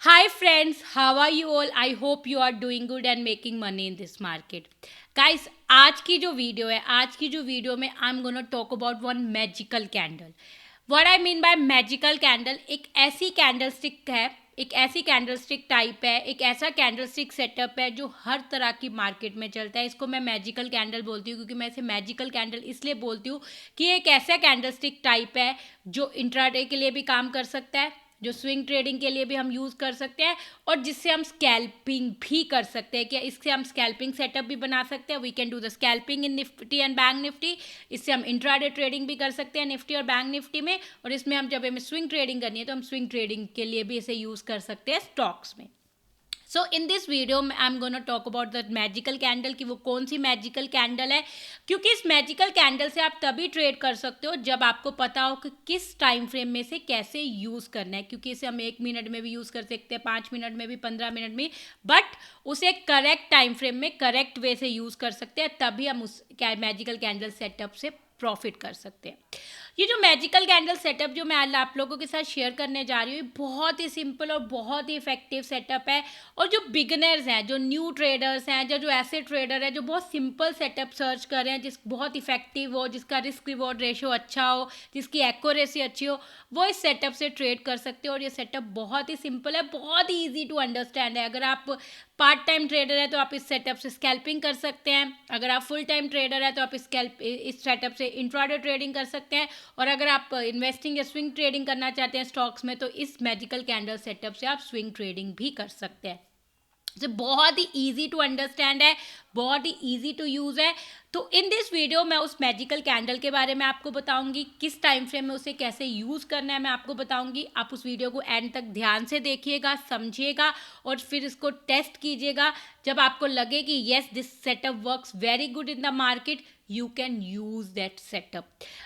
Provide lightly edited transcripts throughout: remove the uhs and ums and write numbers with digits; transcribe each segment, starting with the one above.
Hi friends, how are you all? I hope you are doing good and making money in this market. Guys, आज की जो video में आई am gonna talk about one magical candle. What I mean by magical candle, एक ऐसी candle stick है, एक ऐसी candle stick type है, एक ऐसा कैंडल स्टिक सेटअप है जो हर तरह की मार्केट में चलता है. इसको मैं मैजिकल कैंडल बोलती हूँ क्योंकि मैं इसे मैजिकल कैंडल इसलिए बोलती हूँ कि एक ऐसा कैंडल स्टिक टाइप है जो इंट्राडे के लिए भी काम कर सकता है, जो स्विंग ट्रेडिंग के लिए भी हम यूज़ कर सकते हैं और जिससे हम स्कैल्पिंग भी कर सकते हैं. क्या इससे हम स्कैल्पिंग सेटअप भी बना सकते हैं. We can do the scalping in Nifty and Bank Nifty. इससे हम इंट्राडे ट्रेडिंग भी कर सकते हैं निफ्टी और बैंक निफ्टी में. और इसमें हम जब हमें स्विंग ट्रेडिंग करनी है तो हम स्विंग ट्रेडिंग के लिए भी इसे यूज़ कर सकते हैं स्टॉक्स में. So in this video I am gonna talk about the magical candle कि वो कौन सी मैजिकल कैंडल है, क्योंकि इस मैजिकल कैंडल से आप तभी ट्रेड कर सकते हो जब आपको पता हो कि किस टाइम फ्रेम में से कैसे यूज़ करना है. क्योंकि इसे हम 1 मिनट में भी यूज़ कर सकते हैं, 5 मिनट में भी, 15 मिनट में, बट उसे करेक्ट टाइम फ्रेम में करेक्ट वे से यूज़ कर सकते हैं. तभी हम उस मैजिकल कैंडल सेटअप से प्रॉफिट कर सकते हैं. ये जो मैजिकल कैंडल सेटअप जो मैं आज आप लोगों के साथ शेयर करने जा रही हूँ, बहुत ही सिंपल और बहुत ही इफेक्टिव सेटअप है. और जो बिगनर्स हैं, जो न्यू ट्रेडर्स हैं, जो ऐसे ट्रेडर हैं जो बहुत सिंपल सेटअप सर्च कर रहे हैं, जिस बहुत इफेक्टिव हो, जिसका रिस्क रिवॉर्ड रेशियो अच्छा हो, जिसकी एक्यूरेसी अच्छी हो, वो इस सेटअप से ट्रेड कर सकते हो. और ये सेटअप बहुत ही सिंपल है, बहुत ही ईजी टू अंडरस्टैंड है. अगर आप पार्ट टाइम ट्रेडर है तो आप इस सेटअप से स्कैल्पिंग कर सकते हैं. अगर आप फुल टाइम ट्रेडर है तो आप इस सेटअप से इंट्राडे ट्रेडिंग कर सकते हैं. और अगर आप इन्वेस्टिंग या स्विंग ट्रेडिंग करना चाहते हैं स्टॉक्स में तो इस मैजिकल कैंडल सेटअप से आप स्विंग ट्रेडिंग भी कर सकते हैं. जो बहुत ही ईजी टू अंडरस्टैंड है, बहुत ही ईजी टू यूज़ है. तो इन दिस वीडियो मैं उस मैजिकल कैंडल के बारे में आपको बताऊंगी, किस टाइम फ्रेम में उसे कैसे यूज़ करना है मैं आपको बताऊंगी. आप उस वीडियो को एंड तक ध्यान से देखिएगा, समझिएगा और फिर इसको टेस्ट कीजिएगा. जब आपको लगे कि yes this setup works very good in the market, you can use that setup.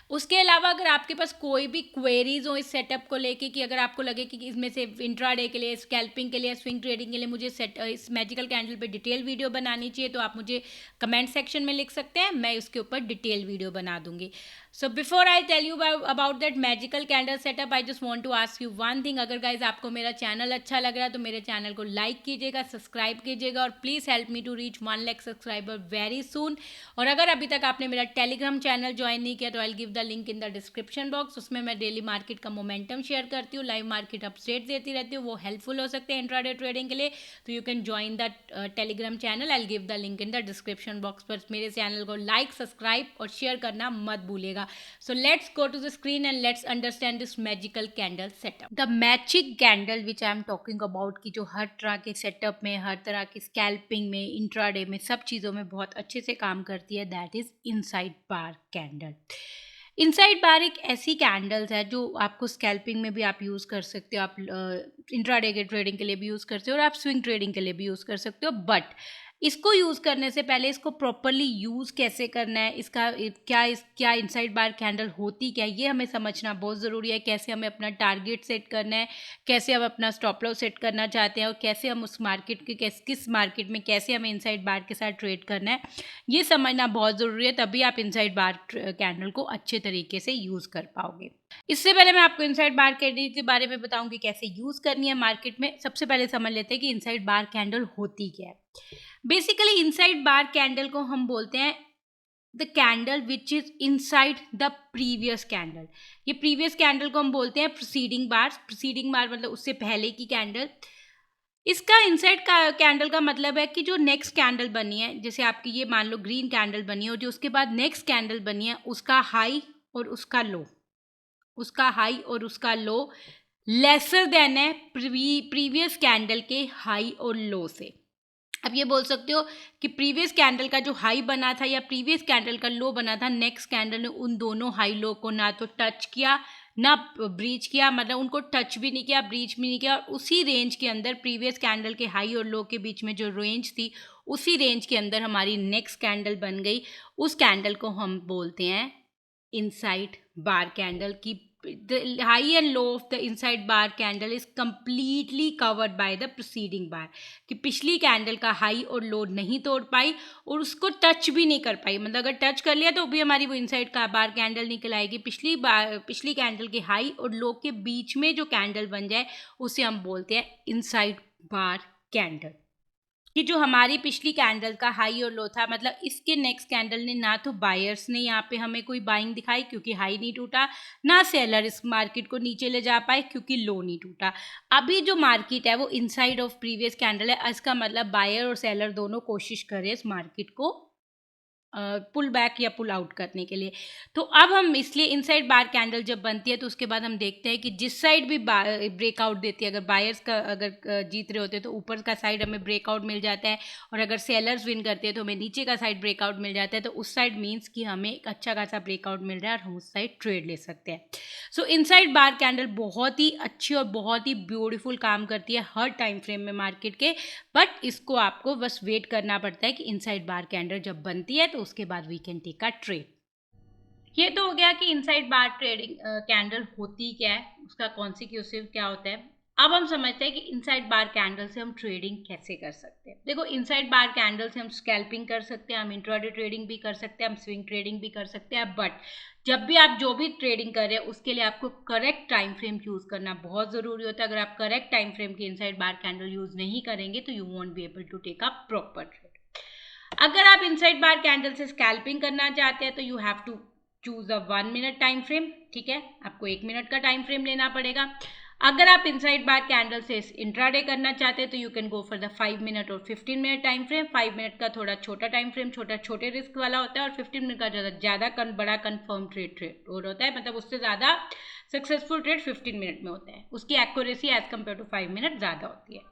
उसके अलावा अगर आपके पास कोई भी क्वेरीज हो इस सेटअप को लेके, कि अगर आपको लगे कि इसमें से इंट्राडे के लिए, स्कैल्पिंग के लिए, स्विंग ट्रेडिंग के लिए मुझे इस मैजिकल कैंडल पे डिटेल वीडियो बनानी चाहिए, तो आप मुझे कमेंट सेक्शन में लिख सकते हैं, मैं उसके ऊपर डिटेल वीडियो बना दूंगी. So before I tell you about that magical candle setup, I just want to ask you one thing. अगर गाइज आपको मेरा चैनल अच्छा लग रहा है तो मेरे चैनल को लाइक कीजिएगा, सब्सक्राइब कीजिएगा और please help me to reach 1 lakh subscriber very soon. और अगर अभी तक आपने मेरा टेलीग्राम चैनल ज्वाइन नहीं किया तो I give the link in the description box. उसमें मैं डेली मार्केट का मोमेंटम शेयर करती हूँ, लाइव मार्केट अपडेट देती रहती हूँ, वो हेल्पफुल हो सकते हैं इंट्राडे ट्रेडिंग के लिए. तो you can join the Telegram channel, I give the link in the description box. पर मेरे चैनल को लाइक, सब्सक्राइब और शेयर करना मत भूलिएगा. So let's go to the screen and let's understand this magical candle setup. The magic candle which I am talking about, की जो हर तरह के सेटअप में, हर तरह की स्कैल्पिंग में, इंट्राडे में, सब चीज़ों में बहुत अच्छे से काम करती है, that is inside bar candle. Inside bar एक ऐसी कैंडल्स है जो आपको स्कैल्पिंग में भी आप यूज़ कर सकते हो, आप इंट्राडे के ट्रेडिंग के लिए भी यूज़ कर सकते हो और आप स्विंग ट्रेडिंग के लिए भी यूज़ कर सकते हो. बट इसको यूज़ करने से पहले इसको प्रॉपरली यूज़ कैसे करना है, इसका क्या इनसाइड बार कैंडल होती क्या है, ये हमें समझना बहुत ज़रूरी है. कैसे हमें अपना टारगेट सेट करना है, कैसे हम अपना स्टॉप लॉस सेट करना चाहते हैं और कैसे हम उस मार्केट के किस मार्केट में कैसे हमें इनसाइड बार के साथ ट्रेड करना है, ये समझना बहुत ज़रूरी है. तभी आप इनसाइड बार कैंडल को अच्छे तरीके से यूज़ कर पाओगे. इससे पहले मैं आपको इनसाइड बार कैंडल के बारे में बताऊंगी कैसे यूज़ करनी है मार्केट में. सबसे पहले समझ लेते हैं कि इनसाइड बार कैंडल होती क्या है. बेसिकली इनसाइड बार कैंडल को हम बोलते हैं the candle which is inside the previous candle. ये प्रीवियस कैंडल को हम बोलते हैं प्रीसीडिंग बार. प्रीसीडिंग बार मतलब उससे पहले की कैंडल. इसका इनसाइड का कैंडल का मतलब है कि जो नेक्स्ट कैंडल बनी है, जैसे आपकी ये मान लो ग्रीन कैंडल बनी है और जो उसके बाद नेक्स्ट कैंडल बनी है, उसका हाई और उसका लो, उसका हाई और उसका लो लेसर देन है प्रीवियस कैंडल के हाई और लो से. अब ये बोल सकते हो कि प्रीवियस कैंडल का जो हाई बना था या प्रीवियस कैंडल का लो बना था, नेक्स्ट कैंडल ने उन दोनों हाई लो को ना तो टच किया ना ब्रीच किया, मतलब उनको टच भी नहीं किया, ब्रीच भी नहीं किया. और उसी रेंज के अंदर प्रीवियस कैंडल के हाई और लो के बीच में जो रेंज थी, उसी रेंज के अंदर हमारी नेक्स्ट कैंडल बन गई. उस कैंडल को हम बोलते हैं इनसाइड बार कैंडल की. the high and low of the inside bar candle is completely covered by the preceding bar, कि पिछली कैंडल का हाई और लो नहीं तोड़ पाई और उसको टच भी नहीं कर पाई, मतलब अगर टच कर लिया तो भी हमारी वो इनसाइड का बार कैंडल निकल आएगी। पिछली कैंडल के हाई और लो के बीच में जो कैंडल बन जाए उसे हम बोलते हैं इनसाइड बार कैंडल। कि जो हमारी पिछली कैंडल का हाई और लो था, मतलब इसके नेक्स्ट कैंडल ने ना तो बायर्स ने यहाँ पे हमें कोई बाइंग दिखाई क्योंकि हाई नहीं टूटा, ना सेलर इस मार्केट को नीचे ले जा पाए क्योंकि लो नहीं टूटा। अभी जो मार्केट है वो इनसाइड ऑफ प्रीवियस कैंडल है, इसका मतलब बायर और सेलर दोनों कोशिश करें इस मार्केट को पुल बैक या पुल आउट करने के लिए। तो अब हम इसलिए इनसाइड बार कैंडल जब बनती है तो उसके बाद हम देखते हैं कि जिस साइड भी ब्रेकआउट देती है, अगर बायर्स का अगर जीत रहे होते हैं तो ऊपर का साइड हमें ब्रेकआउट मिल जाता है, और अगर सेलर्स विन करते हैं तो हमें नीचे का साइड ब्रेकआउट मिल जाता है। तो उस साइड मीन्स कि हमें एक अच्छा खासा ब्रेकआउट मिल रहा है और हम उस साइड ट्रेड ले सकते हैं। सो इनसाइड बार कैंडल बहुत ही अच्छी और बहुत ही ब्यूटीफुल काम करती है हर टाइम फ्रेम में मार्केट के, बट इसको आपको बस वेट करना पड़ता है कि इनसाइड बार कैंडल जब बनती है तो उसके बाद we can take a trade. ये तो हो गया कि इनसाइड बार ट्रेडिंग कैंडल होती क्या है, उसका कॉन्सिक्यूटिव क्या होता है। अब हम समझते हैं कि इनसाइड बार कैंडल से हम ट्रेडिंग कैसे कर सकते हैं। देखो, इनसाइड बार कैंडल से हम स्कैल्पिंग कर सकते हैं, हम इंट्राडे ट्रेडिंग भी कर सकते हैं, हम स्विंग ट्रेडिंग भी कर सकते हैं। बट जब भी आप जो भी ट्रेडिंग कर रहे हैं उसके लिए आपको करेक्ट टाइम फ्रेम यूज़ करना बहुत ज़रूरी होता है। अगर आप करेक्ट टाइम फ्रेम की इनसाइड बार कैंडल यूज़ नहीं करेंगे तो you won't be able to take a proper trade. अगर आप इनसाइड बार कैंडल से स्कैल्पिंग करना चाहते हैं तो you have to choose a 1 minute time frame. ठीक है, आपको 1 मिनट का टाइम फ्रेम लेना पड़ेगा। अगर आप इनसाइड बार कैंडल से इंट्राडे करना चाहते हैं तो you can go for the 5 minute और 15 मिनट टाइम फ्रेम। 5 मिनट का थोड़ा छोटा टाइम फ्रेम, छोटे रिस्क वाला होता है, और 15 मिनट का ज़्यादा बड़ा कन्फर्म ट्रेड होता है, मतलब उससे ज़्यादा सक्सेसफुल ट्रेड 15 मिनट में होता है, उसकी accuracy as compare to 5 minute ज़्यादा होती है।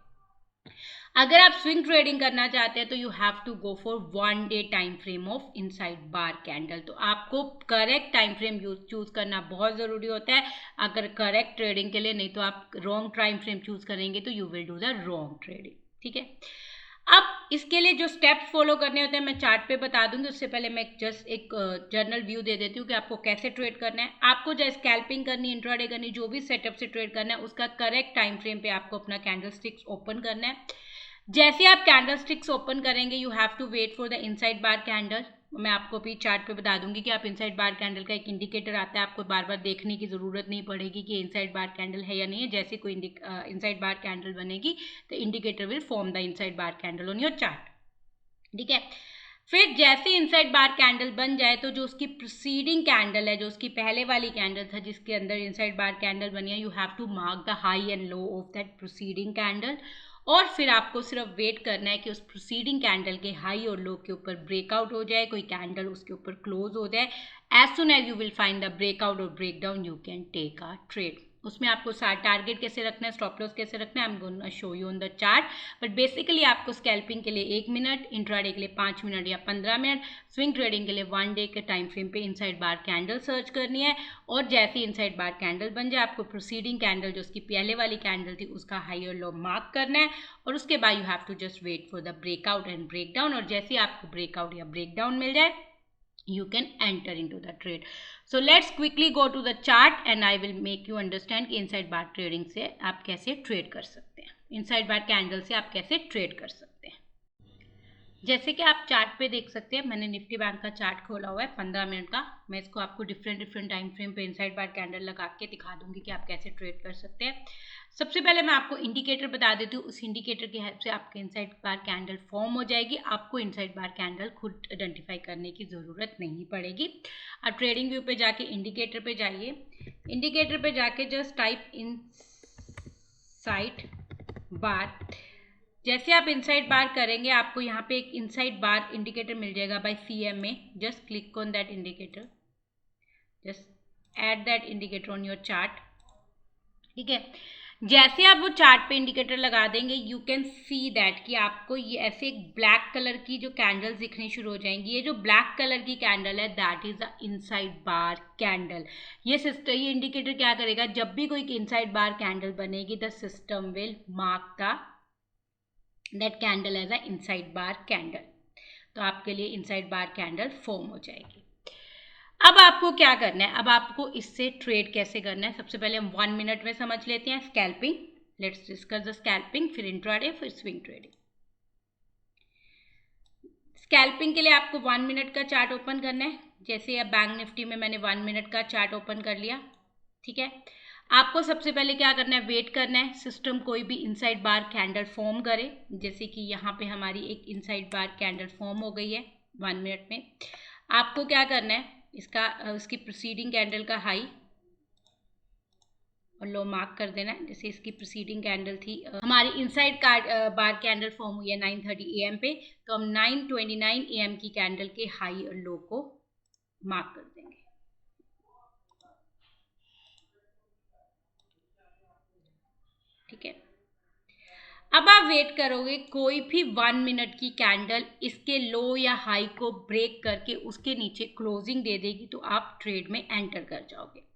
अगर आप स्विंग ट्रेडिंग करना चाहते हैं तो you have to go for 1 day time frame of inside bar candle. तो आपको करेक्ट टाइम फ्रेम चूज करना बहुत ज़रूरी होता है अगर करेक्ट ट्रेडिंग के लिए, नहीं तो आप रॉन्ग टाइम फ्रेम चूज करेंगे तो you will do the wrong trading. ठीक है, अब इसके लिए जो स्टेप्स फॉलो करने होते हैं मैं चार्ट पे बता दूंगी, उससे पहले मैं जस्ट एक जर्नल व्यू दे देती हूँ कि आपको कैसे ट्रेड करना है। आपको जो स्कैल्पिंग करनी, इंट्राडे करनी, जो भी सेटअप से ट्रेड करना है उसका करेक्ट टाइम फ्रेम पे आपको अपना कैंडल स्टिक्स ओपन करना है। जैसे आप कैंडल स्टिक्स ओपन करेंगे you have to wait for the inside bar candle. मैं आपको भी चार्ट पे बता दूंगी कि आप इनसाइड बार कैंडल का एक इंडिकेटर आता है, आपको बार बार देखने की ज़रूरत नहीं पड़ेगी कि इनसाइड बार कैंडल है या नहीं है। जैसे कोई इनसाइड बार कैंडल बनेगी तो indicator will form the inside bar candle on your chart. ठीक है, फिर जैसे इनसाइड बार कैंडल बन जाए तो जो उसकी प्रीसीडिंग कैंडल है, जो उसकी पहले वाली कैंडल था जिसके अंदर इनसाइड बार कैंडल बनी है, you have to mark the high and low of that preceding candle. और फिर आपको सिर्फ वेट करना है कि उस प्रीसीडिंग कैंडल के हाई और लो के ऊपर ब्रेकआउट हो जाए, कोई कैंडल उसके ऊपर क्लोज हो जाए। As soon as you will find the breakout और breakdown you can take a trade. उसमें आपको टारगेट कैसे रखना है, स्टॉप लॉस कैसे रखना है, I am going to show you on the chart. But basically आपको स्कैल्पिंग के लिए 1 मिनट, इंट्राडे के लिए 5 मिनट या 15 मिनट, स्विंग ट्रेडिंग के लिए 1 डे के टाइम फ्रेम पे इनसाइड बार कैंडल सर्च करनी है। और जैसे ही इनसाइड बार कैंडल बन जाए आपको प्रोसीडिंग कैंडल जो उसकी पहले वाली कैंडल थी उसका हाई और लो मार्क करना है, और उसके बाद you have to just wait for the breakout and breakdown. और जैसे ही आपको ब्रेकआउट या ब्रेकडाउन मिल जाए you can enter into the trade. So let's quickly go to the chart and I will make you understand कि inside bar trading से आप कैसे trade कर सकते हैं, inside bar कैंडल से आप कैसे ट्रेड कर सकते हैं। जैसे कि आप चार्ट पे देख सकते हैं, मैंने निफ्टी बैंक का चार्ट खोला हुआ है 15 मिनट का। मैं इसको आपको डिफरेंट टाइम फ्रेम पे इनसाइड बार कैंडल लगा के दिखा दूंगी कि आप कैसे ट्रेड कर सकते हैं। सबसे पहले मैं आपको इंडिकेटर बता देती हूँ, उस इंडिकेटर की हेल्प से आपके इनसाइड बार कैंडल फॉर्म हो जाएगी। आपको इनसाइड बार कैंडल खुद आइडेंटिफाई करने की ज़रूरत नहीं पड़ेगी। आप ट्रेडिंग व्यू पे जाके इंडिकेटर पे जाइए, इंडिकेटर पे जाके जस्ट टाइप इनसाइड बार। जैसे आप इनसाइड बार करेंगे आपको यहाँ पे एक इनसाइड बार इंडिकेटर मिल जाएगा बाय CM में। Just click on that indicator, just add that indicator on your chart. ठीक है, जैसे आप वो चार्ट पे इंडिकेटर लगा देंगे यू कैन सी दैट कि आपको ये ऐसे एक ब्लैक कलर की जो कैंडल्स दिखनी शुरू हो जाएंगी। ये जो ब्लैक कलर की कैंडल है that is the inside bar candle. ये इंडिकेटर क्या करेगा, जब भी कोई इनसाइड बार कैंडल बनेगी the system will mark the that candle as a inside bar candle. तो आपके लिए इनसाइड बार कैंडल फॉर्म हो जाएगी। अब आपको क्या करना है, अब आपको इससे ट्रेड कैसे करना है, सबसे पहले हम 1 मिनट में समझ लेते हैं scalping. Let's discuss the scalping, फिर इंट्राडे, फिर स्विंग ट्रेडिंग। स्कैल्पिंग के लिए आपको 1 मिनट का चार्ट ओपन करना है। जैसे अब बैंक निफ्टी में मैंने 1 मिनट का चार्ट ओपन कर लिया, ठीक है। आपको सबसे पहले क्या करना है, वेट करना है सिस्टम कोई भी इनसाइड बार कैंडल फॉर्म करे। जैसे कि यहाँ पे हमारी एक इनसाइड बार कैंडल फॉर्म हो गई है 1 मिनट में। आपको क्या करना है, उसकी प्रीसीडिंग कैंडल का हाई और लो मार्क कर देना है। जैसे इसकी प्रीसीडिंग कैंडल थी हमारी इनसाइड बार कैंडल फॉर्म हुई है 9:30 AM पे, तो हम 9:29 AM की कैंडल के हाई और लो को मार्क कर देंगे, ठीक है। अब आप वेट करोगे, कोई भी 1 मिनट की कैंडल इसके लो या हाई को ब्रेक करके उसके नीचे क्लोजिंग दे देगी तो आप ट्रेड में एंटर कर जाओगे।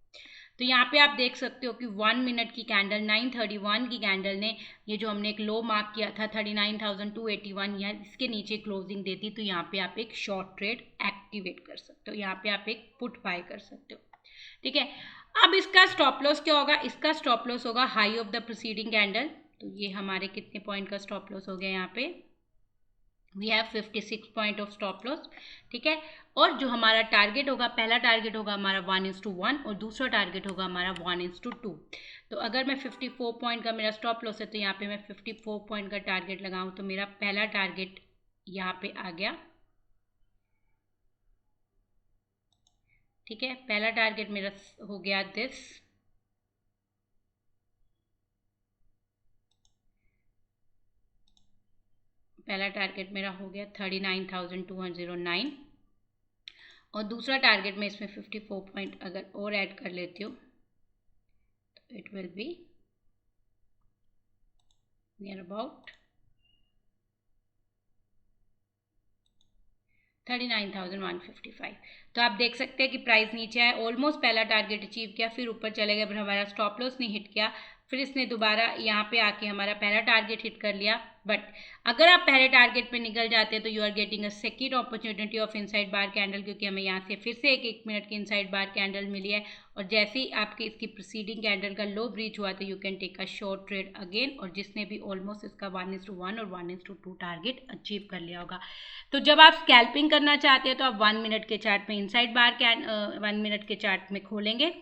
तो यहाँ पे आप देख सकते हो कि 1 मिनट की कैंडल 9:31 की कैंडल ने, ये जो हमने एक लो मार्क किया था 39,281, यहाँ इसके नीचे क्लोजिंग देती तो यहाँ पे आप एक शॉर्ट ट्रेड एक्टिवेट कर सकते हो, यहाँ पे आप एक पुट बाय कर सकते हो, ठीक है। अब इसका स्टॉप लॉस क्या होगा, इसका स्टॉप लॉस होगा high of the preceding candle. तो ये हमारे कितने पॉइंट का स्टॉप लॉस हो गया, यहाँ पे we have 56 point of stop loss, ठीक है। और जो हमारा टारगेट होगा, पहला टारगेट होगा हमारा 1:1 और दूसरा टारगेट होगा हमारा 1:2। तो अगर मैं 54 पॉइंट का मेरा स्टॉप लॉस है तो यहाँ पे मैं 54 पॉइंट का टारगेट लगाऊं तो मेरा पहला टारगेट यहाँ पे आ गया, ठीक है। पहला टारगेट मेरा हो गया दिस, पहला टारगेट मेरा हो गया 39,209 और दूसरा टारगेट मैं इसमें 54 पॉइंट अगर और ऐड कर लेती हूँ तो it will be near about 39,155। तो आप देख सकते हैं कि प्राइस नीचे आया, ऑलमोस्ट पहला टारगेट अचीव किया, फिर ऊपर चले गए, पर हमारा स्टॉप लॉस नहीं हिट किया। फिर इसने दोबारा यहाँ पे आके हमारा पहला टारगेट हिट कर लिया। बट अगर आप पहले टारगेट पे निकल जाते हैं तो you are getting a second opportunity of inside bar candle, क्योंकि हमें यहाँ से फिर से एक मिनट की इनसाइड बार कैंडल मिली है। और जैसे ही आपकी इसकी प्रीसीडिंग कैंडल का लो ब्रीच हुआ तो you can take a short trade again, और जिसने भी ऑलमोस्ट इसका 1:1 और 1:2 टारगेट अचीव कर लिया होगा। तो जब आप स्कैल्पिंग करना चाहते हैं तो आप 1 मिनट के चार्ट में इनसाइड बार 1 मिनट के चार्ट में खोलेंगे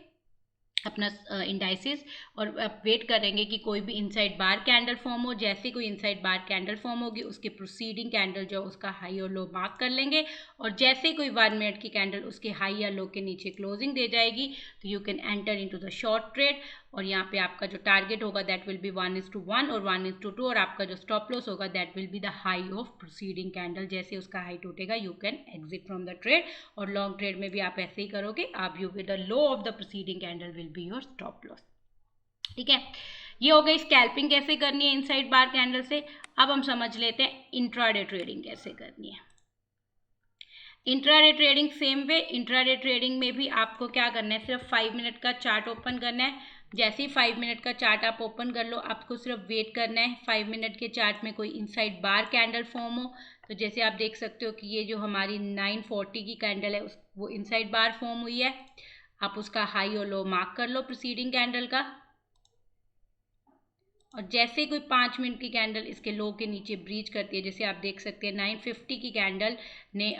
अपना इंडाइसिस और आप वेट करेंगे कि कोई भी इनसाइड बार कैंडल फॉर्म हो। जैसे कोई इनसाइड बार कैंडल फॉर्म होगी उसके प्रोसीडिंग कैंडल जो उसका हाई और लो मार्क कर लेंगे, और जैसे कोई 1 मिनट की कैंडल उसके हाई या लो के नीचे क्लोजिंग दे जाएगी तो you can enter into the short trade. और यहाँ पे आपका जो टारगेट होगा दैट विल बी 1:1 और 1:2, और आपका जो स्टॉप लॉस होगा that will be the high of proceeding candle. जैसे उसका हाई टूटेगा you can exit from the trade. और लॉन्ग ट्रेड में भी आप ऐसे ही करोगे, आप you with the low of the proceeding candle will be your stop loss, ठीक है। ये हो गई स्कैल्पिंग कैसे करनी है इनसाइड बार कैंडल से। अब हम समझ लेते हैं इंट्राडे ट्रेडिंग कैसे करनी है। Intraday trading same way, intraday trading में भी आपको क्या करना है, सिर्फ 5 मिनट का चार्ट ओपन करना है। जैसे ही 5 मिनट का चार्ट आप ओपन कर लो, आपको सिर्फ वेट करना है 5 मिनट के चार्ट में कोई इनसाइड बार कैंडल फॉर्म हो। तो जैसे आप देख सकते हो कि ये जो हमारी 940 की कैंडल है वो इनसाइड बार फॉर्म हुई है। आप उसका हाई और लो मार्क कर लो प्रीसीडिंग कैंडल का, और जैसे ही कोई 5 मिनट की कैंडल इसके लो के नीचे ब्रीच करती है, जैसे आप देख सकते हैं 950 की कैंडल ने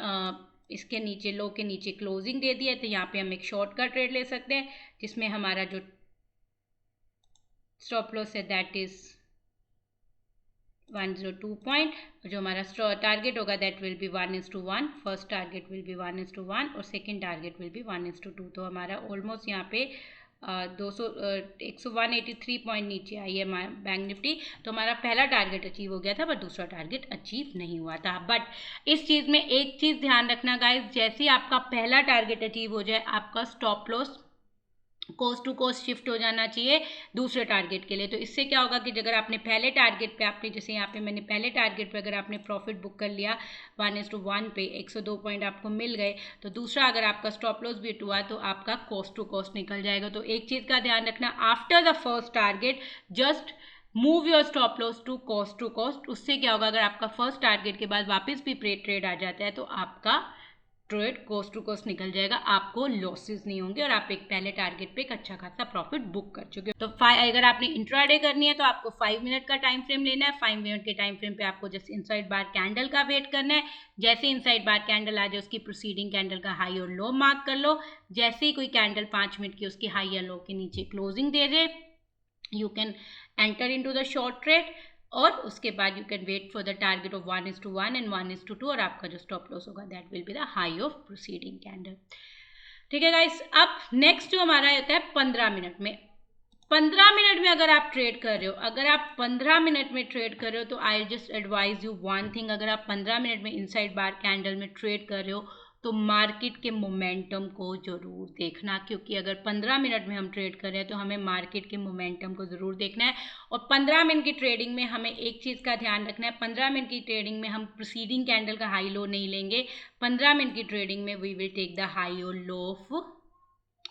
इसके नीचे लो के नीचे क्लोजिंग दे दी है, तो यहाँ पे हम एक शॉर्ट का ट्रेड ले सकते हैं जिसमें हमारा जो स्टॉप लॉस है दैट इज 102 पॉइंट, जो हमारा टारगेट होगा that will B 1:1। First target will be 1:1 और सेकंड टारगेट विल बी 1:2। तो हमारा ऑलमोस्ट यहाँ पे 183 पॉइंट नीचे आई है बैंक निफ्टी। तो हमारा पहला टारगेट अचीव हो गया था, बट दूसरा टारगेट अचीव नहीं हुआ था। बट इस चीज़ में एक चीज़ ध्यान रखना गाइस, जैसे ही आपका पहला टारगेट अचीव हो जाए आपका stop loss cost to cost shift हो जाना चाहिए दूसरे टारगेट के लिए। तो इससे क्या होगा कि अगर आपने पहले टारगेट पे आपने, जैसे यहाँ पे मैंने पहले टारगेट पे अगर आपने प्रॉफिट बुक कर लिया 1:1 पे 102 पॉइंट आपको मिल गए, तो दूसरा अगर आपका स्टॉप लॉस भी हुआ तो आपका कोस्ट टू कोस्ट निकल जाएगा। तो एक चीज़ का ध्यान रखना, after the first target just move your stop loss to cost. उससे क्या होगा, अगर आपका फर्स्ट टारगेट के बाद वापस भी ट्रेड आ जाता है तो आपका ट्रेड कोस्ट टू कोस्ट निकल जाएगा, आपको लॉसेस नहीं होंगे और आप एक पहले टारगेट पे एक अच्छा खासा प्रॉफिट बुक कर चुके हो। तो अगर आपने इंट्राडे करनी है तो आपको 5 मिनट का टाइम फ्रेम लेना है। 5 मिनट के टाइम फ्रेम पे आपको जस्ट इनसाइड बार कैंडल का वेट करना है। जैसे इनसाइड बार कैंडल आ जाए उसकी प्रोसीडिंग कैंडल का हाई और लो मार्क कर लो। जैसे ही कोई कैंडल 5 मिनट की उसकी हाई या लो के नीचे क्लोजिंग दे दे, you can enter into the short trade और उसके बाद you can wait for the target of 1:1 and 1:2 और आपका जो स्टॉप लॉस होगा that will be the high of proceeding candle. ठीक है गाइस, अब नेक्स्ट जो हमारा होता है 15 मिनट में। 15 मिनट में अगर आप ट्रेड कर रहे हो, अगर आप 15 मिनट में ट्रेड कर रहे हो तो I just advise you one thing, अगर आप 15 मिनट में इनसाइड बार कैंडल में ट्रेड कर रहे हो तो मार्केट के मोमेंटम को जरूर देखना, क्योंकि अगर 15 मिनट में हम ट्रेड कर रहे हैं तो हमें मार्केट के मोमेंटम को जरूर देखना है। और 15 मिनट की ट्रेडिंग में हमें एक चीज़ का ध्यान रखना है, 15 मिनट की ट्रेडिंग में हम प्रीसीडिंग कैंडल का हाई लो नहीं लेंगे। 15 मिनट की ट्रेडिंग में we will take the high और low of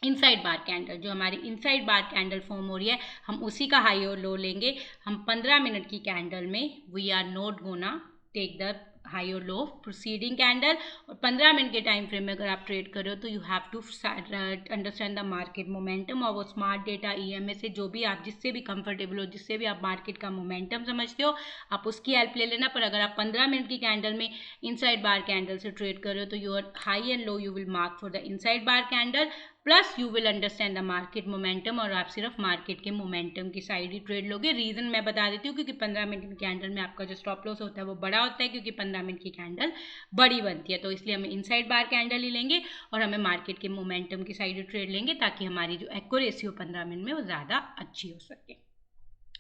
inside bar candle. जो हमारी इनसाइड बार कैंडल फॉर्म हो रही है हम उसी का हाई और लो लेंगे। हम 15 मिनट की कैंडल में we are not gonna take the high और लो ऑफ प्रोसीडिंग कैंडल। और 15 मिनट के टाइम फ्रेम में अगर आप ट्रेड कर रहे हो तो you have to understand the market momentum और वो स्मार्ट डेटा EMA से जो भी आप जिससे भी कंफर्टेबल हो, जिससे भी आप मार्केट का मोमेंटम समझते हो, आप उसकी हेल्प ले लेना। पर अगर आप 15 मिनट की कैंडल में इनसाइड बार कैंडल से ट्रेड कर रहे हो तो your high and low you will mark for the inside bar candle plus you will understand the market momentum और आप सिर्फ मार्केट के मोमेंटम की साइड ही ट्रेड लोगे। रीजन मैं बता देती हूँ, क्योंकि 15 मिनट की कैंडल में आपका जो स्टॉप लॉस होता है वो बड़ा होता है, क्योंकि 15 मिनट की कैंडल बड़ी बनती है। तो इसलिए हमें इनसाइड बार कैंडल ही लेंगे और हमें मार्केट के मोमेंटम की साइड ही ट्रेड लेंगे ताकि हमारी जो एक्यूरेसी हो 15 मिनट में वो ज़्यादा अच्छी हो सके।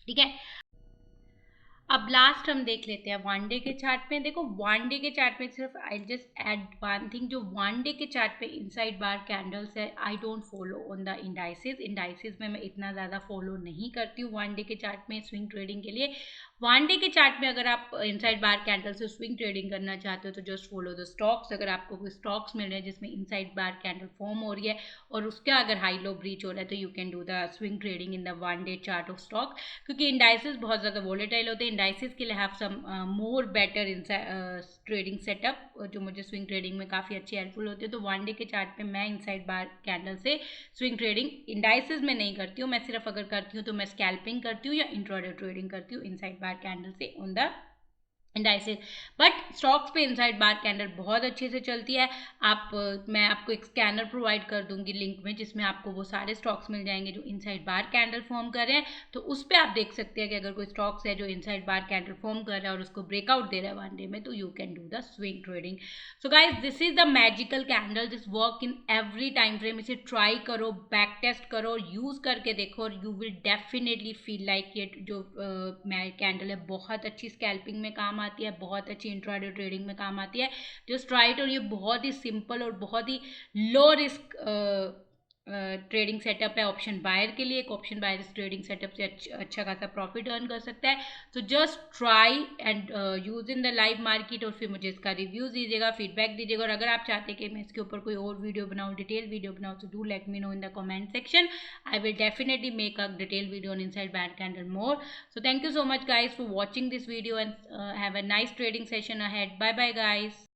ठीक है, अब लास्ट हम देख लेते हैं वन डे के चार्ट में। देखो वन डे के चार्ट में सिर्फ I just add one thing, जो वन डे के चार्ट पे इनसाइड बार कैंडल्स है I don't follow on the indices में मैं इतना ज़्यादा फॉलो नहीं करती हूँ वन डे के चार्ट में स्विंग ट्रेडिंग के लिए। वन डे के चार्ट में अगर आप इनसाइड बार कैंडल से स्विंग ट्रेडिंग करना चाहते हो तो जस्ट फॉलो द स्टॉक्स। अगर आपको कोई स्टॉक्स मिल रहे हैं जिसमें इनसाइड बार कैंडल फॉर्म हो रही है और उसका अगर हाई लो ब्रीच हो रहा है तो you can do the swing trading in the one day chart of stock, क्योंकि इंडाइसिस बहुत ज़्यादा वोलेटाइल होते हैं। इंडाइसिस के लिए have some more better trading setup जो मुझे स्विंग ट्रेडिंग में काफ़ी अच्छी हेल्पफुल होती है। तो वन डे के चार्ट पे मैं इनसाइड बार कैंडल से स्विंग ट्रेडिंग इंडाइसिस में नहीं करती हूँ। मैं सिर्फ अगर करती हूँ तो मैं स्कैल्पिंग करती हूँ या इंट्राडे ट्रेडिंग करती हूँ इनसाइड बार कैंडल से on the indices. But stocks पे इनसाइड बार कैंडल बहुत अच्छे से चलती है। मैं आपको एक स्कैनर प्रोवाइड कर दूंगी लिंक में, जिसमें आपको वो सारे स्टॉक्स मिल जाएंगे जो इनसाइड बार कैंडल फॉर्म कर रहे हैं। तो उस पर आप देख सकते हैं कि अगर कोई स्टॉक्स है जो इनसाइड बार कैंडल फॉर्म कर रहा है और उसको ब्रेकआउट दे रहा है वन डे में तो you can do the swing trading. So guys this is the magical candle, this work in every time frame. इसे ट्राई करो, बैक टेस्ट करो, यूज करके देखो और you will definitely feel like ये जो कैंडल है बहुत अच्छी स्कैल्पिंग में काम आती है, बहुत अच्छी इंट्राडे ट्रेडिंग में काम आती है। Just try it. और ये बहुत ही सिंपल और बहुत ही लो रिस्क ट्रेडिंग सेटअप है ऑप्शन बायर के लिए। एक ऑप्शन बायर इस ट्रेडिंग सेटअप से अच्छा खासा प्रॉफिट अर्न कर सकता है। तो just try and use in the live market और फिर मुझे इसका रिव्यूज दीजिएगा, फीडबैक दीजिएगा। और अगर आप चाहते हैं कि मैं इसके ऊपर कोई और वीडियो बनाऊँ, डिटेल वीडियो बनाऊँ, तो do let me know in the comment section. I will definitely make a detail video on inside bar candle more. So thank you so much guys for watching this video and have a nice trading session ahead. Bye bye guys.